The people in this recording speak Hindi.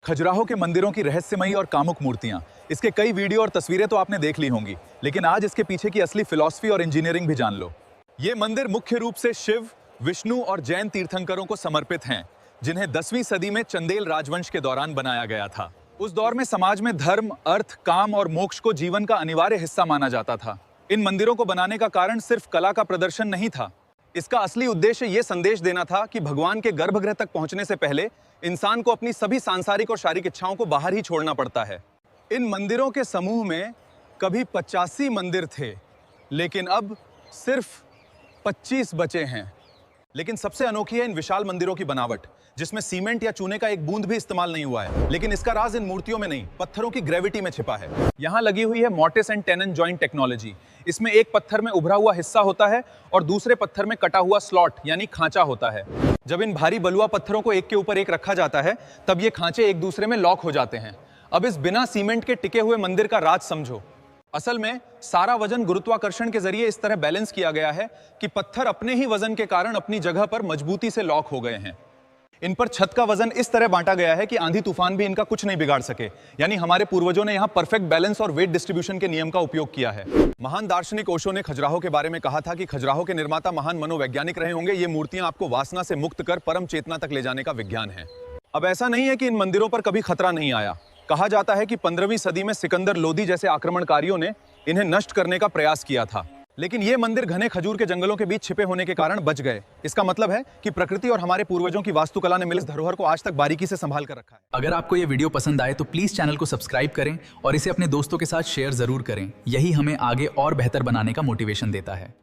खजुराहो के मंदिरों की रहस्यमयी और कामुक मूर्तियां। इसके कई वीडियो और तस्वीरें तो आपने देख ली होंगी, लेकिन आज इसके पीछे की असली फिलॉसफी और इंजीनियरिंग भी जान लो। ये मंदिर मुख्य रूप से शिव, विष्णु और जैन तीर्थंकरों को समर्पित हैं, जिन्हें 10वीं सदी में चंदेल राजवंश के दौरान बनाया गया था। उस दौर में समाज में धर्म, अर्थ, काम और मोक्ष को जीवन का अनिवार्य हिस्सा माना जाता था। इन मंदिरों को बनाने का कारण सिर्फ कला का प्रदर्शन नहीं था। इसका असली उद्देश्य ये संदेश देना था कि भगवान के गर्भगृह तक पहुंचने से पहले इंसान को अपनी सभी सांसारिक और शारीरिक इच्छाओं को बाहर ही छोड़ना पड़ता है। इन मंदिरों के समूह में कभी 85 मंदिर थे, लेकिन अब सिर्फ 25 बचे हैं। लेकिन सबसे अनोखी है इन विशाल मंदिरों की बनावट, जिसमें सीमेंट या चूने का एक बूंद भी इस्तेमाल नहीं हुआ है। लेकिन इसका राज इन मूर्तियों में नहीं, पत्थरों की ग्रेविटी में छिपा है। यहाँ लगी हुई है mortis and tenon joint technology. इसमें एक पत्थर में उभरा हुआ हिस्सा होता है और दूसरे पत्थर में कटा हुआ स्लॉट यानी खांचा होता है। जब इन भारी बलुआ पत्थरों को एक के ऊपर एक रखा जाता है, तब ये खांचे एक दूसरे में लॉक हो जाते हैं। अब इस बिना सीमेंट के टिके हुए मंदिर का राज समझो। असल में सारा वजन गुरुत्वाकर्षण के जरिए इस तरह बैलेंस किया गया है कि पत्थर अपने ही वजन के कारण अपनी जगह पर मजबूती से लॉक हो गए हैं। इन पर छत का वजन इस तरह बांटा गया है कि आंधी तूफान भी इनका कुछ नहीं बिगाड़ सके। यानी हमारे पूर्वजों ने यहाँ परफेक्ट बैलेंस और वेट डिस्ट्रीब्यूशन के नियम का उपयोग किया है। महान दार्शनिक ओशो ने खजुराहो के बारे में कहा था कि खजुराहो के निर्माता महान मनोवैज्ञानिक रहे होंगे। ये मूर्तियां आपको वासना से मुक्त कर परम चेतना तक ले जाने का विज्ञान है। अब ऐसा नहीं है कि इन मंदिरों पर कभी खतरा नहीं आया। कहा जाता है कि 15वीं सदी में सिकंदर लोदी जैसे आक्रमणकारियों ने इन्हें नष्ट करने का प्रयास किया था, लेकिन ये मंदिर घने खजूर के जंगलों के बीच छिपे होने के कारण बच गए। इसका मतलब है कि प्रकृति और हमारे पूर्वजों की वास्तुकला ने मिल धरोहर को आज तक बारीकी से संभाल कर रखा है। अगर आपको ये वीडियो पसंद आए तो प्लीज चैनल को सब्सक्राइब करें और इसे अपने दोस्तों के साथ शेयर जरूर करें। यही हमें आगे और बेहतर बनाने का मोटिवेशन देता है।